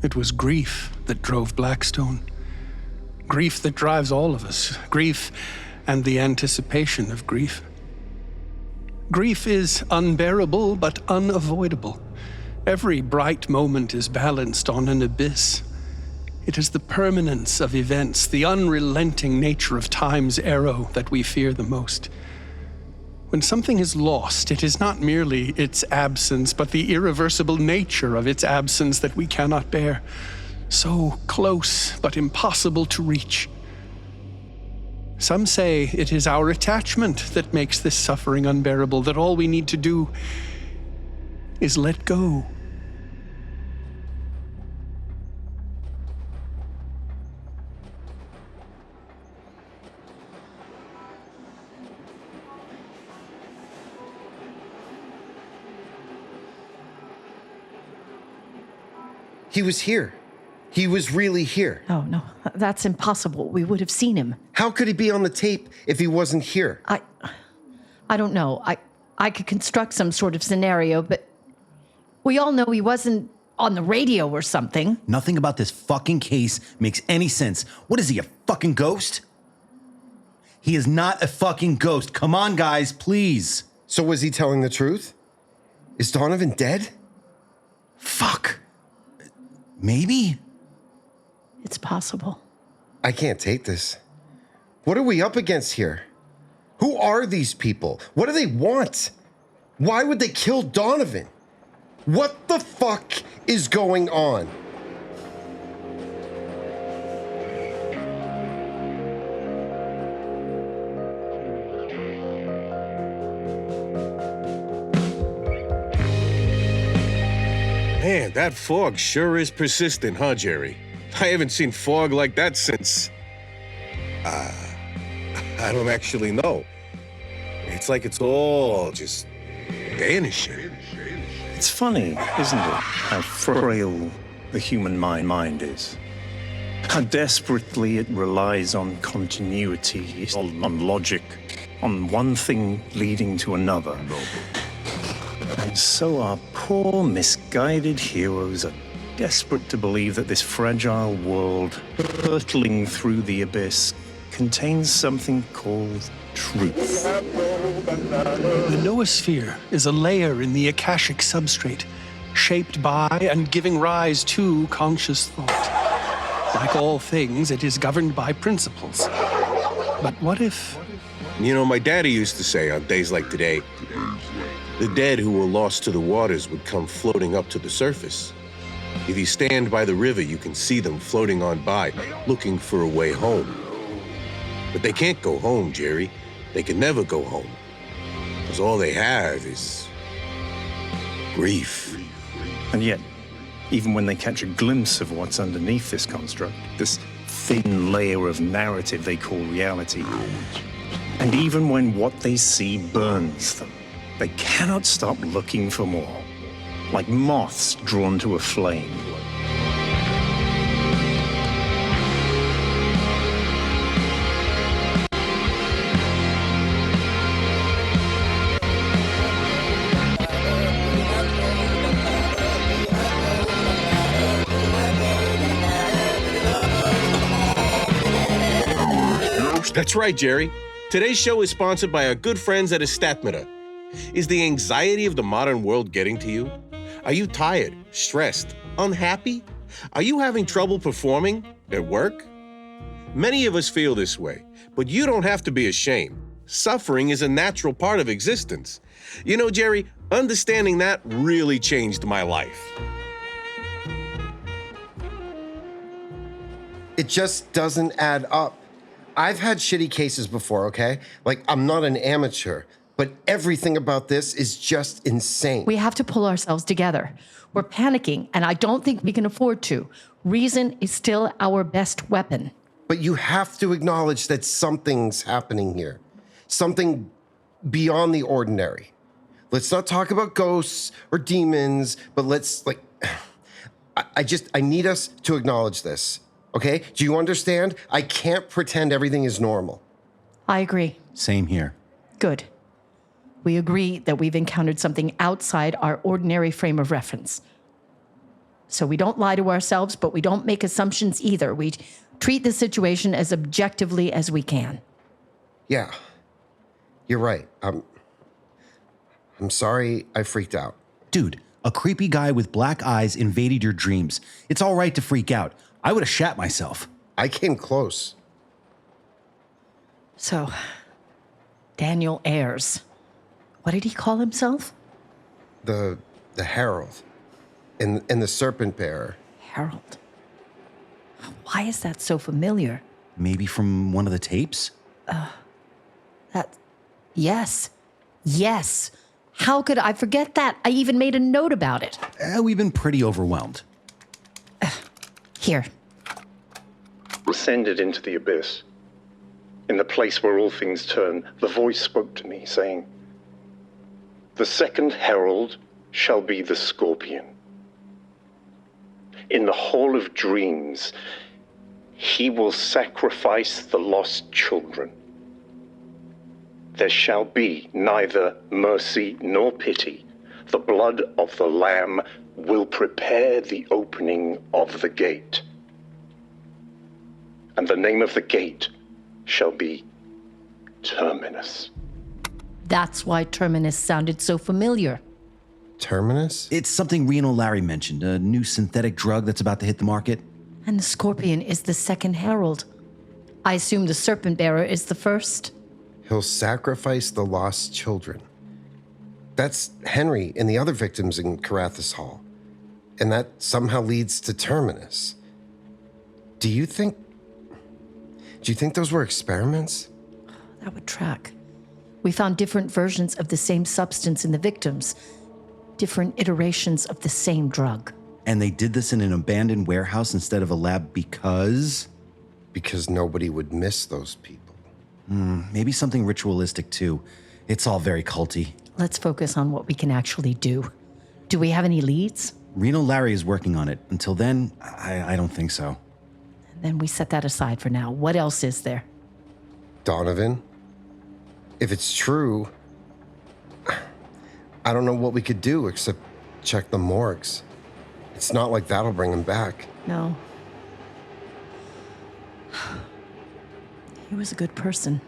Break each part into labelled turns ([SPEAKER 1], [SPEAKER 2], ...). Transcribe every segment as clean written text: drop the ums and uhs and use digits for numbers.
[SPEAKER 1] It was grief that drove Blackstone. Grief that drives all of us. Grief and the anticipation of grief. Grief is unbearable but unavoidable. Every bright moment is balanced on an abyss. It is the permanence of events, the unrelenting nature of time's arrow that we fear the most. When something is lost, it is not merely its absence, but the irreversible nature of its absence that we cannot bear. So close, but impossible to reach. Some say it is our attachment that makes this suffering unbearable, that all we need to do is let go.
[SPEAKER 2] He was here. He was really here.
[SPEAKER 3] Oh, no, that's impossible. We would have seen him.
[SPEAKER 2] How could he be on the tape if he wasn't here?
[SPEAKER 3] I don't know. I could construct some sort of scenario, but we all know he wasn't on the radio or something.
[SPEAKER 4] Nothing about this fucking case makes any sense. What is he, a fucking ghost? He is not a fucking ghost. Come on, guys, please.
[SPEAKER 2] So was he telling the truth? Is Donovan dead?
[SPEAKER 4] Fuck. Maybe?
[SPEAKER 3] It's possible.
[SPEAKER 2] I can't take this. What are we up against here? Who are these people? What do they want? Why would they kill Donovan? What the fuck is going on?
[SPEAKER 5] Man, that fog sure is persistent, huh, Jerry? I haven't seen fog like that since... I don't actually know. It's like it's all just vanishing.
[SPEAKER 6] It's funny, isn't it, how frail the human mind is? How desperately it relies on continuity, on logic, on one thing leading to another. And so our poor, misguided heroes are desperate to believe that this fragile world, hurtling through the abyss, contains something called truth.
[SPEAKER 1] The noosphere is a layer in the akashic substrate, shaped by and giving rise to conscious thought. Like all things, it is governed by principles. But what if...
[SPEAKER 5] You know, my daddy used to say on days like today, the dead who were lost to the waters would come floating up to the surface. If you stand by the river, you can see them floating on by, looking for a way home. But they can't go home, Jerry. They can never go home. Because all they have is... grief.
[SPEAKER 6] And yet, even when they catch a glimpse of what's underneath this construct, this thin layer of narrative they call reality, and even when what they see burns them, they cannot stop looking for more, like moths drawn to a flame.
[SPEAKER 5] That's right, Jerry. Today's show is sponsored by our good friends at Estatmata. Is the anxiety of the modern world getting to you? Are you tired, stressed, unhappy? Are you having trouble performing at work? Many of us feel this way, but you don't have to be ashamed. Suffering is a natural part of existence. You know, Jerry, understanding that really changed my life.
[SPEAKER 2] It just doesn't add up. I've had shitty cases before, okay? Like, I'm not an amateur, but everything about this is just insane.
[SPEAKER 3] We have to pull ourselves together. We're panicking, and I don't think we can afford to. Reason is still our best weapon.
[SPEAKER 2] But you have to acknowledge that something's happening here. Something beyond the ordinary. Let's not talk about ghosts or demons, but let's, like... I need us to acknowledge this. Okay? Do you understand? I can't pretend everything is normal.
[SPEAKER 3] I agree.
[SPEAKER 4] Same here.
[SPEAKER 3] Good. We agree that we've encountered something outside our ordinary frame of reference. So we don't lie to ourselves, but we don't make assumptions either. We treat the situation as objectively as we can.
[SPEAKER 2] Yeah, you're right. I'm sorry I freaked out.
[SPEAKER 4] Dude, a creepy guy with black eyes invaded your dreams. It's all right to freak out. I would have shat myself.
[SPEAKER 2] I came close.
[SPEAKER 3] So, Daniel Ayres. What did he call himself?
[SPEAKER 2] The Herald and the Serpent Bearer.
[SPEAKER 3] Harold. Why is that so familiar?
[SPEAKER 4] Maybe from one of the tapes?
[SPEAKER 3] Yes. How could I forget that? I even made a note about it.
[SPEAKER 4] We've been pretty overwhelmed.
[SPEAKER 3] Here.
[SPEAKER 6] Ascended into the abyss. In the place where all things turn, the voice spoke to me, saying, "The second herald shall be the scorpion. In the hall of dreams, he will sacrifice the lost children. There shall be neither mercy nor pity. The blood of the Lamb will prepare the opening of the gate. And the name of the gate shall be Terminus."
[SPEAKER 3] That's why Terminus sounded so familiar.
[SPEAKER 2] Terminus?
[SPEAKER 4] It's something Renal Larry mentioned, a new synthetic drug that's about to hit the market.
[SPEAKER 3] And the Scorpion is the second herald. I assume the Serpent Bearer is the first.
[SPEAKER 2] He'll sacrifice the lost children. That's Henry and the other victims in Kyratzes Hall. And that somehow leads to Terminus. Do you think those were experiments?
[SPEAKER 3] That would track. We found different versions of the same substance in the victims. Different iterations of the same drug.
[SPEAKER 4] And they did this in an abandoned warehouse instead of a lab because?
[SPEAKER 2] Because nobody would miss those people.
[SPEAKER 4] Maybe something ritualistic too. It's all very culty.
[SPEAKER 3] Let's focus on what we can actually do. Do we have any leads?
[SPEAKER 4] Renal Larry is working on it. Until then, I don't think so.
[SPEAKER 3] Then we set that aside for now. What else is there?
[SPEAKER 2] Donovan? If it's true, I don't know what we could do except check the morgues. It's not like that'll bring him back.
[SPEAKER 3] No. He was a good person.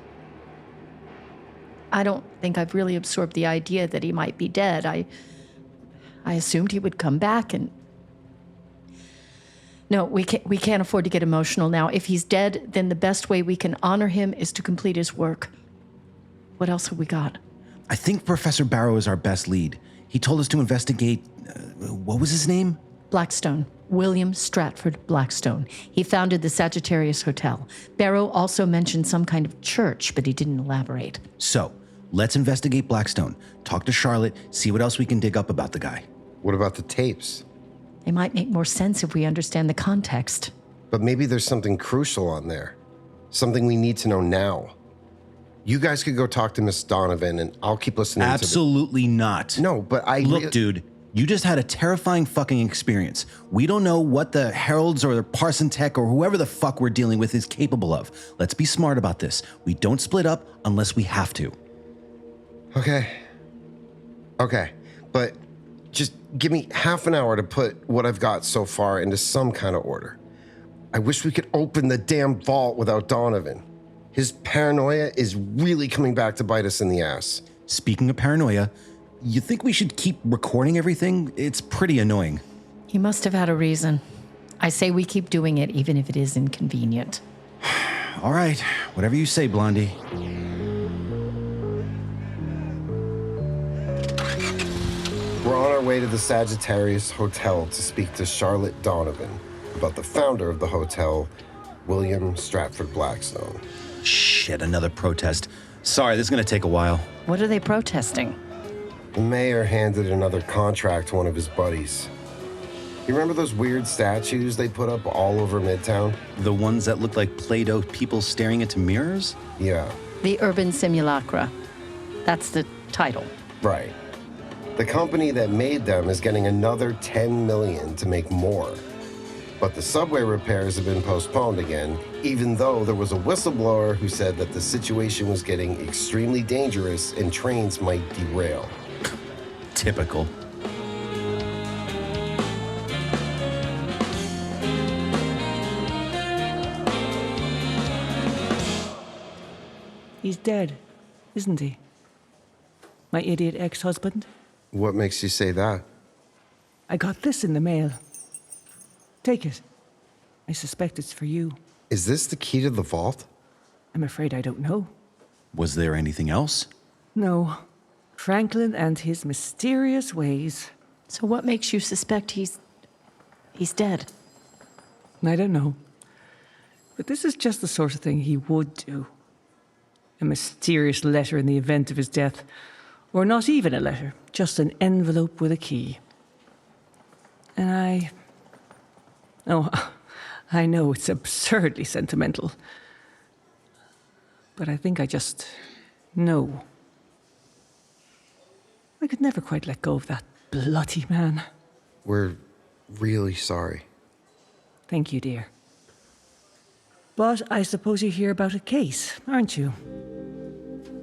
[SPEAKER 3] I don't think I've really absorbed the idea that he might be dead. I assumed he would come back and... No, we can't afford to get emotional now. If he's dead, then the best way we can honor him is to complete his work. What else have we got?
[SPEAKER 4] I think Professor Barrow is our best lead. He told us to investigate... what was his name?
[SPEAKER 3] Blackstone. William Stratford Blackstone. He founded the Sagittarius Hotel. Barrow also mentioned some kind of church, but he didn't elaborate.
[SPEAKER 4] So, let's investigate Blackstone. Talk to Charlotte, see what else we can dig up about the guy.
[SPEAKER 2] What about the tapes?
[SPEAKER 3] They might make more sense if we understand the context.
[SPEAKER 2] But maybe there's something crucial on there. Something we need to know now. You guys could go talk to Miss Donovan, and I'll keep listening
[SPEAKER 4] Absolutely not.
[SPEAKER 2] No, but
[SPEAKER 4] Look, dude, you just had a terrifying fucking experience. We don't know what the Heralds or the Parson Tech or whoever the fuck we're dealing with is capable of. Let's be smart about this. We don't split up unless we have to.
[SPEAKER 2] Okay, but just give me half an hour to put what I've got so far into some kind of order. I wish we could open the damn vault without Donovan. His paranoia is really coming back to bite us in the ass.
[SPEAKER 4] Speaking of paranoia, you think we should keep recording everything? It's pretty annoying.
[SPEAKER 3] He must have had a reason. I say we keep doing it even if it is inconvenient.
[SPEAKER 4] All right, whatever you say, Blondie.
[SPEAKER 2] We're on our way to the Sagittarius Hotel to speak to Charlotte Donovan about the founder of the hotel, William Stratford Blackstone.
[SPEAKER 4] Shit, another protest. Sorry, this is gonna take a while.
[SPEAKER 3] What are they protesting?
[SPEAKER 2] The mayor handed another contract to one of his buddies. You remember those weird statues they put up all over Midtown?
[SPEAKER 4] The ones that look like Play-Doh people staring into mirrors?
[SPEAKER 2] Yeah,
[SPEAKER 3] The Urban Simulacra. That's the title.
[SPEAKER 2] right. The company that made them is getting another $10 million to make more. But the subway repairs have been postponed again, even though there was a whistleblower who said that the situation was getting extremely dangerous and trains might derail.
[SPEAKER 4] Typical.
[SPEAKER 7] he's dead, isn't he? My idiot ex-husband.
[SPEAKER 2] What makes you say that?
[SPEAKER 7] I got this in the mail. Take it. I suspect it's for you.
[SPEAKER 2] Is this the key to the vault?
[SPEAKER 7] I'm afraid I don't know.
[SPEAKER 4] Was there anything else?
[SPEAKER 7] No. Franklin and his mysterious ways.
[SPEAKER 3] So what makes you suspect he's dead?
[SPEAKER 7] I don't know. But this is just the sort of thing he would do. A mysterious letter in the event of his death. Or not even a letter, just an envelope with a key. And I know it's absurdly sentimental. But I think I just know. I could never quite let go of that bloody man.
[SPEAKER 2] We're really sorry.
[SPEAKER 7] Thank you, dear. But I suppose you hear about a case, aren't you?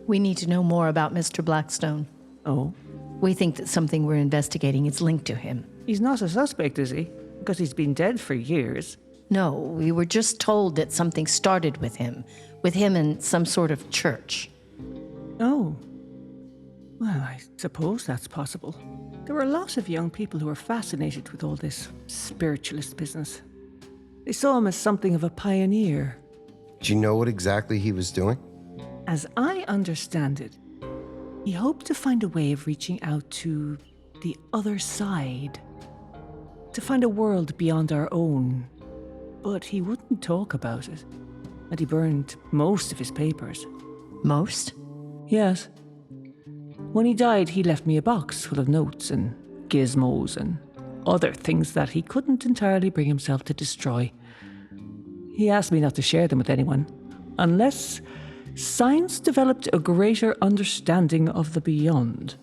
[SPEAKER 3] We need to know more about Mr. Blackstone.
[SPEAKER 7] Oh?
[SPEAKER 3] We think that something we're investigating is linked to him.
[SPEAKER 7] He's not a suspect, is he? Because he's been dead for years.
[SPEAKER 3] No, we were just told that something started with him in some sort of church.
[SPEAKER 7] Oh. Well, I suppose that's possible. There were a lot of young people who were fascinated with all this spiritualist business. They saw him as something of a pioneer.
[SPEAKER 2] Do you know what exactly he was doing?
[SPEAKER 7] As I understand it, he hoped to find a way of reaching out to the other side. To find a world beyond our own. But he wouldn't talk about it. And he burned most of his papers.
[SPEAKER 3] Most?
[SPEAKER 7] Yes. When he died, he left me a box full of notes and gizmos and other things that he couldn't entirely bring himself to destroy. He asked me not to share them with anyone, unless science developed a greater understanding of the beyond.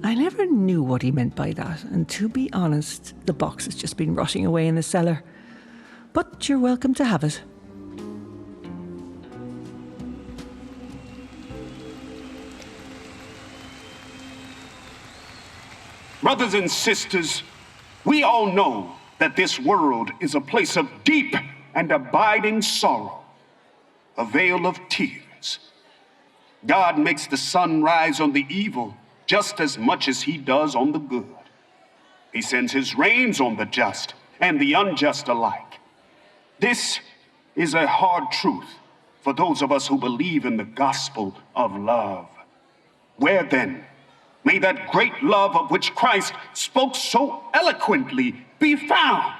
[SPEAKER 7] I never knew what he meant by that, and to be honest, the box has just been rotting away in the cellar. But you're welcome to have it.
[SPEAKER 8] Brothers and sisters, we all know that this world is a place of deep and abiding sorrow, a vale of tears. God makes the sun rise on the evil just as much as he does on the good. He sends his rains on the just and the unjust alike. This is a hard truth for those of us who believe in the gospel of love. Where then may that great love of which Christ spoke so eloquently be found?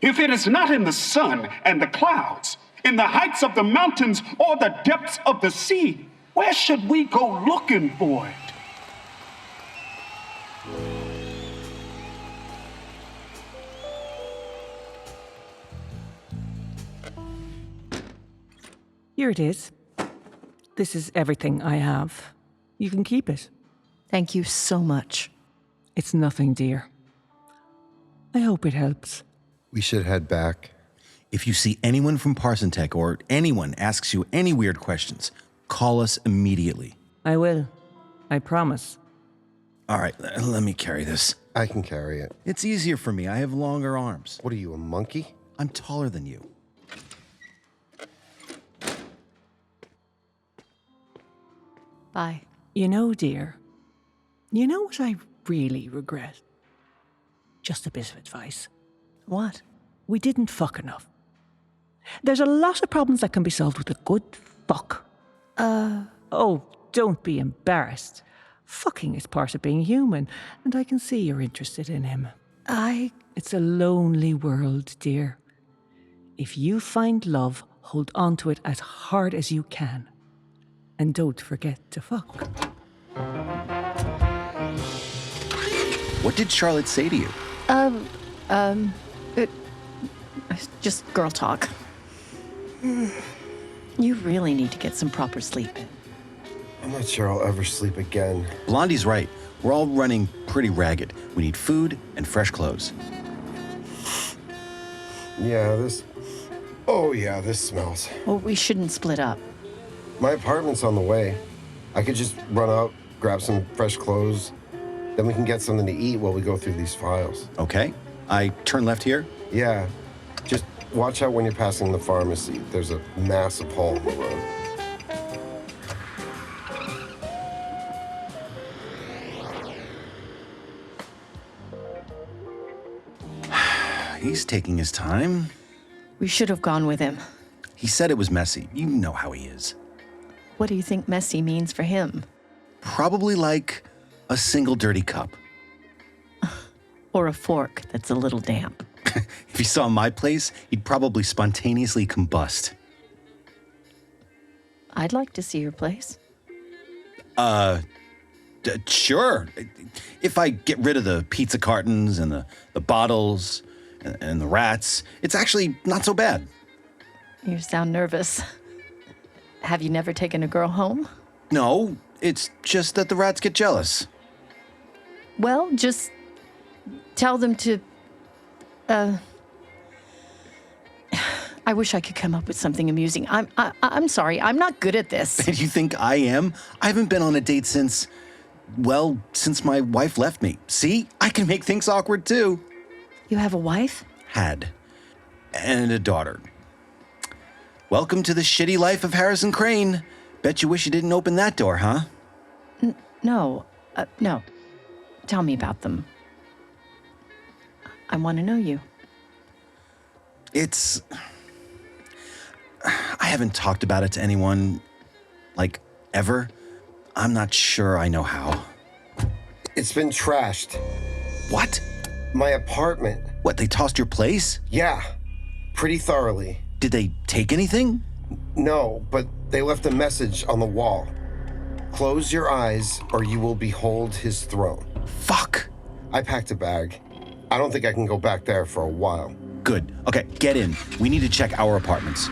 [SPEAKER 8] If it is not in the sun and the clouds, in the heights of the mountains or the depths of the sea, where should we go looking for it?
[SPEAKER 7] Here it is. This is everything I have. You can keep it.
[SPEAKER 3] Thank you so much.
[SPEAKER 7] It's nothing, dear. I hope it helps.
[SPEAKER 2] We should head back.
[SPEAKER 4] If you see anyone from Parsentech or anyone asks you any weird questions, call us immediately.
[SPEAKER 7] I will. I promise.
[SPEAKER 4] All right, let me carry this.
[SPEAKER 2] I can carry it.
[SPEAKER 4] It's easier for me. I have longer arms.
[SPEAKER 2] What are you, a monkey?
[SPEAKER 4] I'm taller than you.
[SPEAKER 3] Bye.
[SPEAKER 7] You know, dear, you know what I really regret? Just a bit of advice.
[SPEAKER 3] What?
[SPEAKER 7] We didn't fuck enough. There's a lot of problems that can be solved with a good fuck. Oh, don't be embarrassed. Fucking is part of being human, and I can see you're interested in him. It's a lonely world, dear. If you find love, hold on to it as hard as you can. And don't forget to fuck.
[SPEAKER 4] What did Charlotte say to you?
[SPEAKER 3] Just girl talk. You really need to get some proper sleep.
[SPEAKER 2] I'm not sure I'll ever sleep again.
[SPEAKER 4] Blondie's right. We're all running pretty ragged. We need food and fresh clothes.
[SPEAKER 2] Yeah, this smells.
[SPEAKER 3] Well, we shouldn't split up.
[SPEAKER 2] My apartment's on the way. I could just run out, grab some fresh clothes, then we can get something to eat while we go through these files.
[SPEAKER 4] Okay. I turn left here?
[SPEAKER 2] Yeah. Just watch out when you're passing the pharmacy. There's a massive hole in the road.
[SPEAKER 4] He's taking his time.
[SPEAKER 3] We should have gone with him.
[SPEAKER 4] He said it was messy. You know how he is.
[SPEAKER 3] What do you think messy means for him?
[SPEAKER 4] Probably like a single dirty cup.
[SPEAKER 3] Or a fork that's a little damp.
[SPEAKER 4] If he saw my place, he'd probably spontaneously combust.
[SPEAKER 3] I'd like to see your place.
[SPEAKER 4] Sure. If I get rid of the pizza cartons and the bottles and the rats, it's actually not so bad.
[SPEAKER 3] You sound nervous. Have you never taken a girl home?
[SPEAKER 4] No, it's just that the rats get jealous.
[SPEAKER 3] Well, just tell them to, I wish I could come up with something amusing. I'm sorry, I'm not good at this.
[SPEAKER 4] And you think I am? I haven't been on a date since my wife left me. See? I can make things awkward too.
[SPEAKER 3] You have a wife?
[SPEAKER 4] Had. And a daughter. Welcome to the shitty life of Harrison Crane. Bet you wish you didn't open that door, huh?
[SPEAKER 3] No. No. Tell me about them. I want to know you.
[SPEAKER 4] I haven't talked about it to anyone, like, ever. I'm not sure I know how.
[SPEAKER 2] It's been trashed.
[SPEAKER 4] What?
[SPEAKER 2] My apartment.
[SPEAKER 4] What, they tossed your place?
[SPEAKER 2] Yeah, pretty thoroughly.
[SPEAKER 4] Did they take anything?
[SPEAKER 2] No, but they left a message on the wall. Close your eyes or you will behold his throne.
[SPEAKER 4] Fuck.
[SPEAKER 2] I packed a bag. I don't think I can go back there for a while.
[SPEAKER 4] Good. Okay, get in. We need to check our apartments.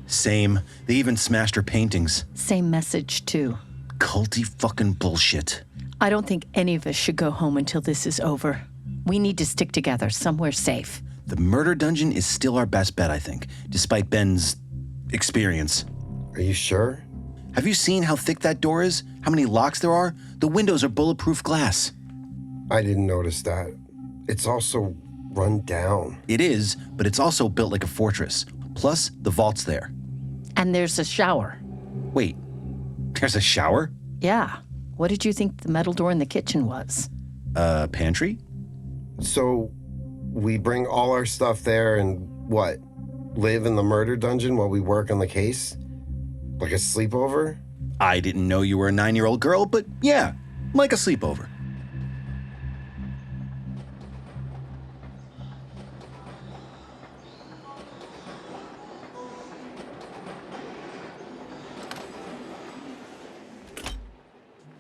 [SPEAKER 4] Same. They even smashed her paintings.
[SPEAKER 3] Same message, too.
[SPEAKER 4] Culty fucking bullshit.
[SPEAKER 3] I don't think any of us should go home until this is over. We need to stick together somewhere safe.
[SPEAKER 4] The murder dungeon is still our best bet, I think, despite Ben's experience.
[SPEAKER 2] Are you sure?
[SPEAKER 4] Have you seen how thick that door is? How many locks there are? The windows are bulletproof glass.
[SPEAKER 2] I didn't notice that. It's also run down.
[SPEAKER 4] It is, but it's also built like a fortress. Plus, the vault's there.
[SPEAKER 3] And there's a shower.
[SPEAKER 4] Wait, there's a shower?
[SPEAKER 3] Yeah. What did you think the metal door in the kitchen was?
[SPEAKER 4] Pantry?
[SPEAKER 2] So, we bring all our stuff there and what? Live in the murder dungeon while we work on the case? Like a sleepover?
[SPEAKER 4] I didn't know you were a 9-year-old girl, but yeah, like a sleepover.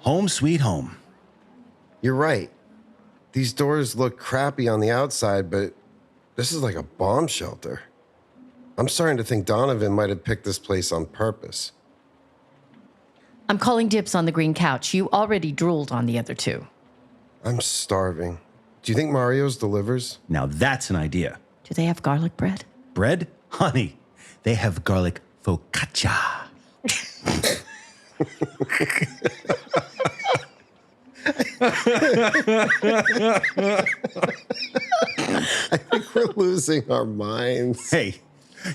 [SPEAKER 4] Home sweet home.
[SPEAKER 2] You're right. These doors look crappy on the outside, but this is like a bomb shelter. I'm starting to think Donovan might have picked this place on purpose.
[SPEAKER 3] I'm calling dibs on the green couch. You already drooled on the other two.
[SPEAKER 2] I'm starving. Do you think Mario's delivers?
[SPEAKER 4] Now that's an idea.
[SPEAKER 3] Do they have garlic bread?
[SPEAKER 4] Bread? Honey, they have garlic focaccia.
[SPEAKER 2] I think we're losing our minds.
[SPEAKER 4] Hey,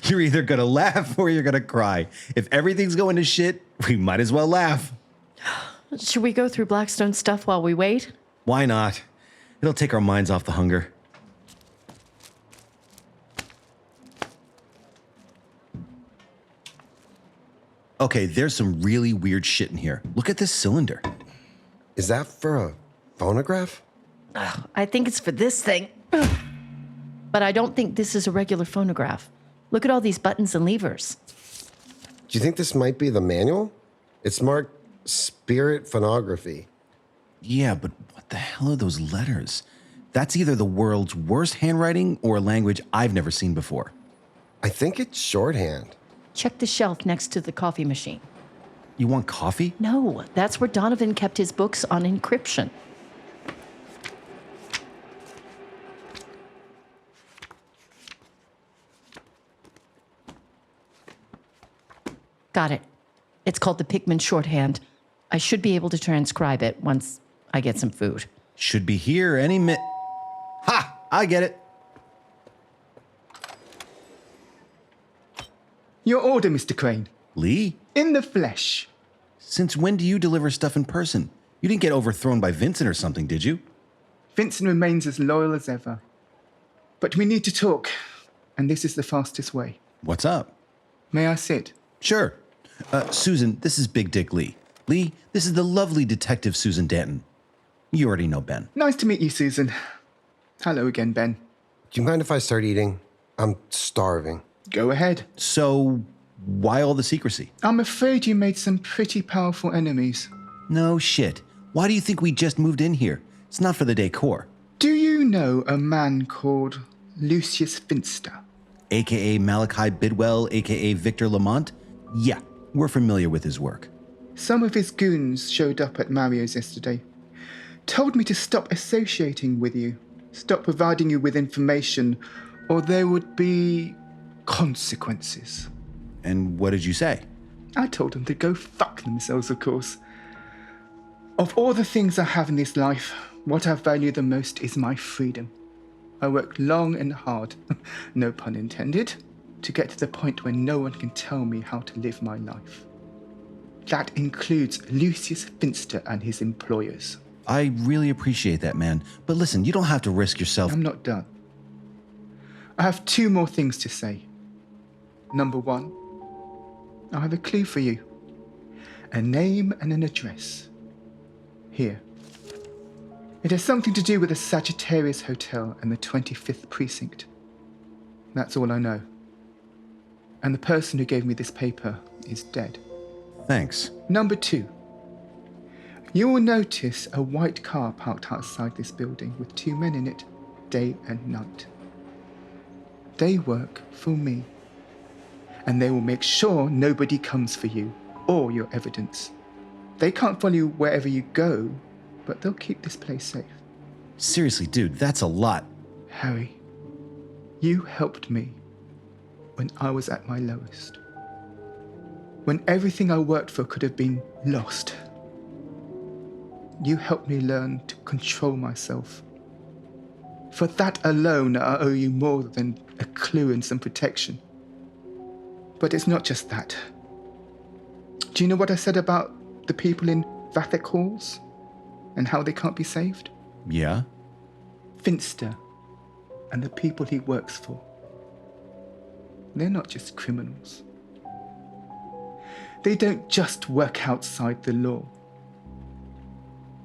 [SPEAKER 4] you're either gonna laugh or you're gonna cry. If everything's going to shit, we might as well laugh.
[SPEAKER 3] Should we go through Blackstone's stuff while we wait?
[SPEAKER 4] Why not? It'll take our minds off the hunger. Okay, there's some really weird shit in here. Look at this cylinder.
[SPEAKER 2] Is that for a phonograph?
[SPEAKER 3] I think it's for this thing. But I don't think this is a regular phonograph. Look at all these buttons and levers.
[SPEAKER 2] Do you think this might be the manual? It's marked Spirit Phonography.
[SPEAKER 4] Yeah, but what the hell are those letters? That's either the world's worst handwriting or a language I've never seen before.
[SPEAKER 2] I think it's shorthand.
[SPEAKER 3] Check the shelf next to the coffee machine.
[SPEAKER 4] You want coffee?
[SPEAKER 3] No, that's where Donovan kept his books on encryption. Got it. It's called the Pickman shorthand. I should be able to transcribe it once I get some food.
[SPEAKER 4] Should be here any minute. Ha! I get it.
[SPEAKER 9] Your order, Mr. Crane.
[SPEAKER 4] Lee?
[SPEAKER 9] In the flesh.
[SPEAKER 4] Since when do you deliver stuff in person? You didn't get overthrown by Vincent or something, did you?
[SPEAKER 9] Vincent remains as loyal as ever. But we need to talk, and this is the fastest way.
[SPEAKER 4] What's up?
[SPEAKER 9] May I sit?
[SPEAKER 4] Sure. Susan, this is Big Dick Lee. Lee, this is the lovely Detective Susan Danton. You already know Ben.
[SPEAKER 9] Nice to meet you, Susan. Hello again, Ben.
[SPEAKER 2] Do you mind if I start eating? I'm starving.
[SPEAKER 9] Go ahead.
[SPEAKER 4] So, why all the secrecy?
[SPEAKER 9] I'm afraid you made some pretty powerful enemies.
[SPEAKER 4] No shit. Why do you think we just moved in here? It's not for the decor.
[SPEAKER 9] Do you know a man called Lucius Finster?
[SPEAKER 4] AKA Malachi Bidwell, AKA Victor Lamont? Yeah, we're familiar with his work.
[SPEAKER 9] Some of his goons showed up at Mario's yesterday. Told me to stop associating with you. Stop providing you with information, or there would be consequences.
[SPEAKER 4] And what did you say?
[SPEAKER 9] I told them to go fuck themselves, of course. Of all the things I have in this life, what I value the most is my freedom. I worked long and hard, no pun intended, to get to the point where no one can tell me how to live my life. That includes Lucius Finster and his employers.
[SPEAKER 4] I really appreciate that, man. But listen, you don't have to risk yourself.
[SPEAKER 9] I'm not done. I have 2 more things to say. Number 1, I have a clue for you. A name and an address. Here. It has something to do with the Sagittarius Hotel and the 25th Precinct. That's all I know. And the person who gave me this paper is dead.
[SPEAKER 4] Thanks.
[SPEAKER 9] Number 2. You will notice a white car parked outside this building with 2 men in it, day and night. They work for me. And they will make sure nobody comes for you or your evidence. They can't follow you wherever you go, but they'll keep this place safe.
[SPEAKER 4] Seriously, dude, that's a lot.
[SPEAKER 9] Harry, you helped me when I was at my lowest. When everything I worked for could have been lost. You helped me learn to control myself. For that alone, I owe you more than a clue and some protection. But it's not just that. Do you know what I said about the people in Vathek halls? And how they can't be saved?
[SPEAKER 4] Yeah?
[SPEAKER 9] Finster and the people he works for. They're not just criminals. They don't just work outside the law.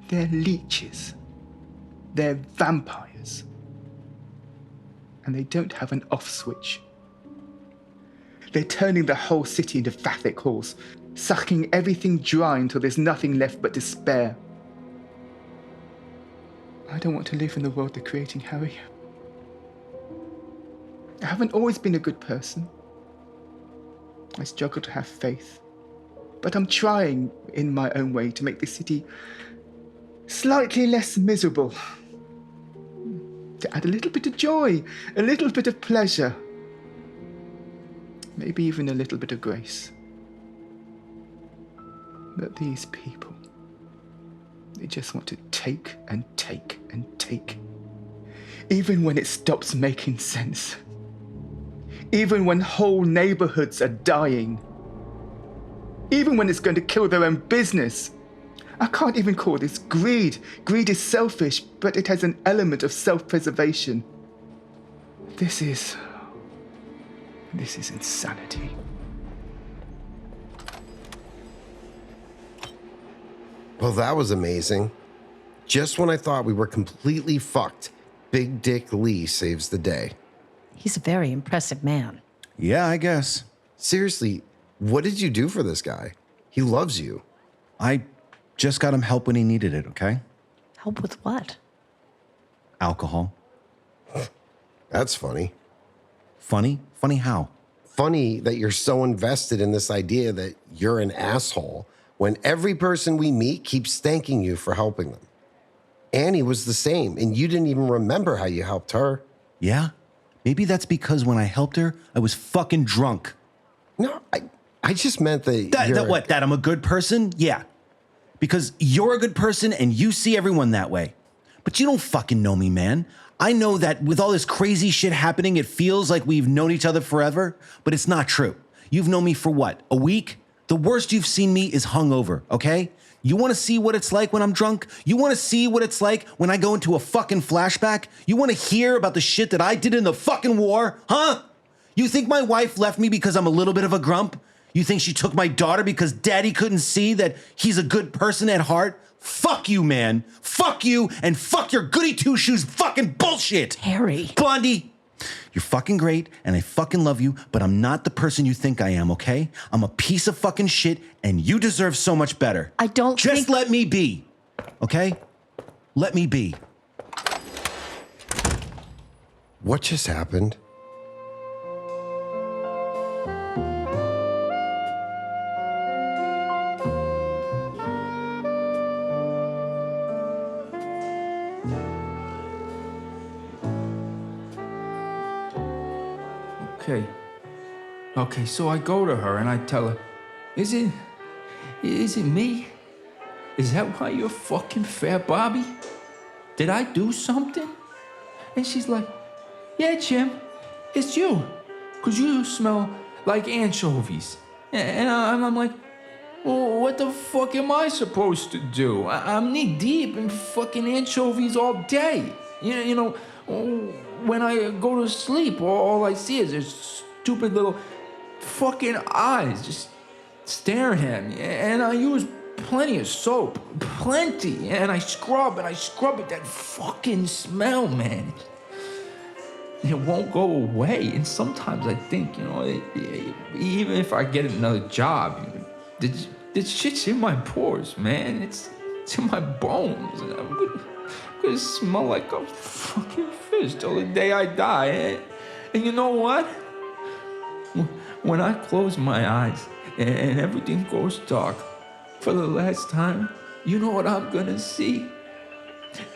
[SPEAKER 9] They're leeches. They're vampires. And they don't have an off switch. They're turning the whole city into Vathek halls, sucking everything dry until there's nothing left but despair. I don't want to live in the world they're creating, Harry. I haven't always been a good person. I struggle to have faith. But I'm trying, in my own way, to make this city slightly less miserable. To add a little bit of joy, a little bit of pleasure. Maybe even a little bit of grace. But these people, they just want to take and take and take. Even when it stops making sense. Even when whole neighborhoods are dying. Even when it's going to kill their own business. I can't even call this greed. Greed is selfish, but it has an element of self-preservation. This is insanity.
[SPEAKER 2] Well, that was amazing. Just when I thought we were completely fucked, Big Dick Lee saves the day.
[SPEAKER 3] He's a very impressive man.
[SPEAKER 4] Yeah, I guess.
[SPEAKER 2] Seriously, what did you do for this guy? He loves you.
[SPEAKER 4] I just got him help when he needed it, okay?
[SPEAKER 3] Help with what?
[SPEAKER 4] Alcohol.
[SPEAKER 2] That's funny.
[SPEAKER 4] Funny? Funny how?
[SPEAKER 2] Funny that you're so invested in this idea that you're an asshole when every person we meet keeps thanking you for helping them. Annie was the same, and you didn't even remember how you helped her.
[SPEAKER 4] Yeah? Maybe that's because when I helped her, I was fucking drunk.
[SPEAKER 2] No, I just meant that
[SPEAKER 4] That I'm a good person? Yeah. Because you're a good person and you see everyone that way. But you don't fucking know me, man. I know that with all this crazy shit happening, it feels like we've known each other forever, but it's not true. You've known me for what? A week? The worst you've seen me is hungover, okay? You want to see what it's like when I'm drunk? You want to see what it's like when I go into a fucking flashback? You want to hear about the shit that I did in the fucking war? Huh? You think my wife left me because I'm a little bit of a grump? You think she took my daughter because daddy couldn't see that he's a good person at heart? Fuck you, man. Fuck you and fuck your goody two-shoes fucking bullshit.
[SPEAKER 3] Harry.
[SPEAKER 4] Blondie, you're fucking great and I fucking love you, but I'm not the person you think I am, okay? I'm a piece of fucking shit and you deserve so much better.
[SPEAKER 3] I don't
[SPEAKER 4] Just let me be, okay? Let me be.
[SPEAKER 2] What just happened?
[SPEAKER 10] Okay, so I go to her and I tell her, is it me? Is that why you're fucking fat, Bobby? Did I do something? And she's like, yeah, Jim, it's you. 'Cause you smell like anchovies. And I'm like, well, what the fuck am I supposed to do? I'm knee deep in fucking anchovies all day. You know, when I go to sleep, all I see is this stupid little fucking eyes just staring at me. And I use plenty of soap, plenty. And I scrub at that fucking smell, man. It won't go away. And sometimes I think, even if I get another job, the shit's in my pores, man. It's in my bones. And I'm gonna smell like a fucking fish till the day I die. And you know what? When I close my eyes and everything goes dark for the last time, you know what I'm gonna see?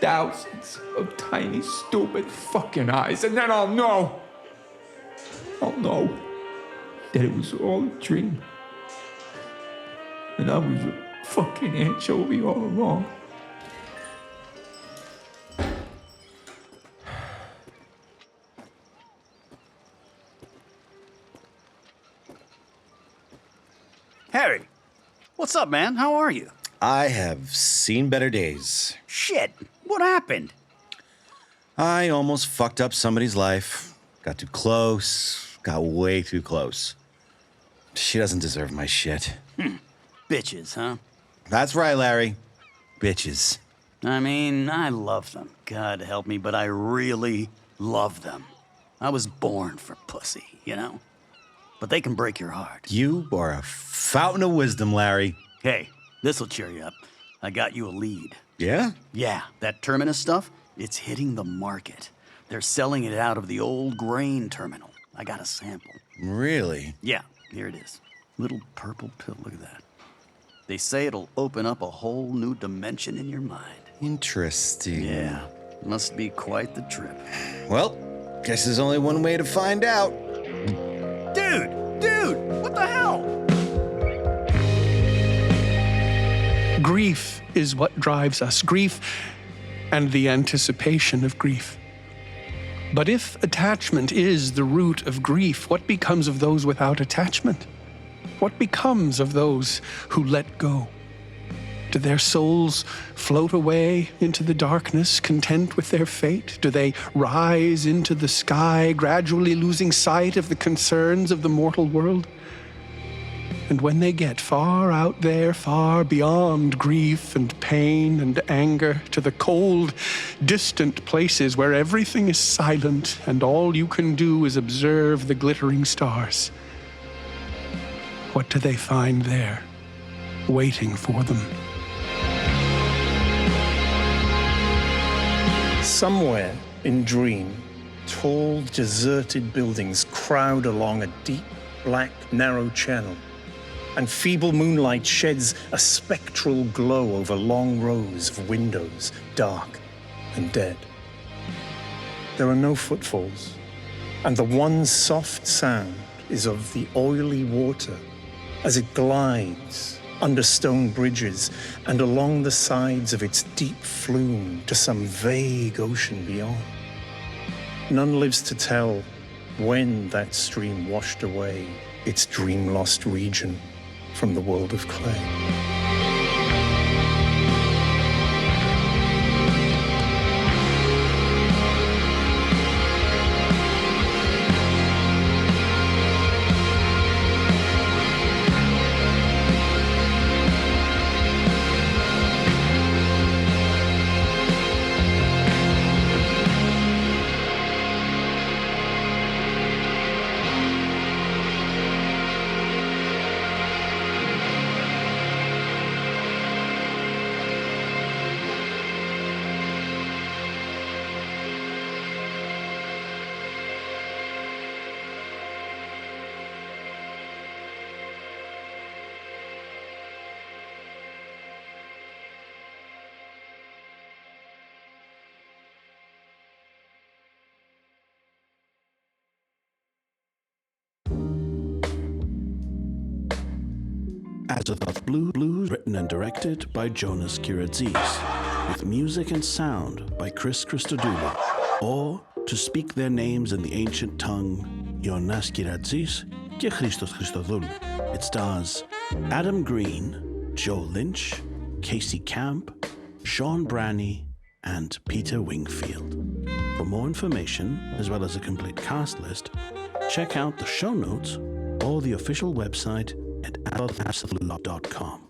[SPEAKER 10] Thousands of tiny, stupid fucking eyes. And then I'll know that it was all a dream. And I was a fucking anchovy all along.
[SPEAKER 11] Harry, what's up, man? How are you?
[SPEAKER 4] I have seen better days.
[SPEAKER 11] Shit, what happened?
[SPEAKER 4] I almost fucked up somebody's life. Got too close. Got way too close. She doesn't deserve my shit.
[SPEAKER 11] Bitches, huh?
[SPEAKER 4] That's right, Larry. Bitches.
[SPEAKER 11] I mean, I love them. God help me, but I really love them. I was born for pussy, you know? But they can break your heart.
[SPEAKER 4] You are a fountain of wisdom, Larry.
[SPEAKER 11] Hey, this'll cheer you up. I got you a lead.
[SPEAKER 4] Yeah?
[SPEAKER 11] Yeah, that Terminus stuff, it's hitting the market. They're selling it out of the old grain terminal. I got a sample.
[SPEAKER 4] Really?
[SPEAKER 11] Yeah, here it is. Little purple pill, look at that. They say it'll open up a whole new dimension in your mind.
[SPEAKER 4] Interesting.
[SPEAKER 11] Yeah, must be quite the trip.
[SPEAKER 4] Well, guess there's only one way to find out.
[SPEAKER 11] Dude, what the hell?
[SPEAKER 1] Grief is what drives us. Grief and the anticipation of grief. But if attachment is the root of grief, what becomes of those without attachment? What becomes of those who let go? Do their souls float away into the darkness, content with their fate? Do they rise into the sky, gradually losing sight of the concerns of the mortal world? And when they get far out there, far beyond grief and pain and anger, to the cold, distant places where everything is silent and all you can do is observe the glittering stars, what do they find there, waiting for them?
[SPEAKER 6] Somewhere in Dream, tall, deserted buildings crowd along a deep, black, narrow channel, and feeble moonlight sheds a spectral glow over long rows of windows, dark and dead. There are no footfalls, and the one soft sound is of the oily water as it glides under stone bridges and along the sides of its deep flume to some vague ocean beyond. None lives to tell when that stream washed away its dream-lost region, from the world of clay.
[SPEAKER 12] AZATHOTH Blues, written and directed by Jonas Kyratzes, with music and sound by Christodoulou, or, to speak their names in the ancient tongue, Jonas Kyratzes, και Christos Christodoulou. It stars Adam Green, Joe Lynch, Kacey Camp, Sean Branney, and Peter Wingfield. For more information, as well as a complete cast list, check out the show notes or the official website at AZATHOTH.com.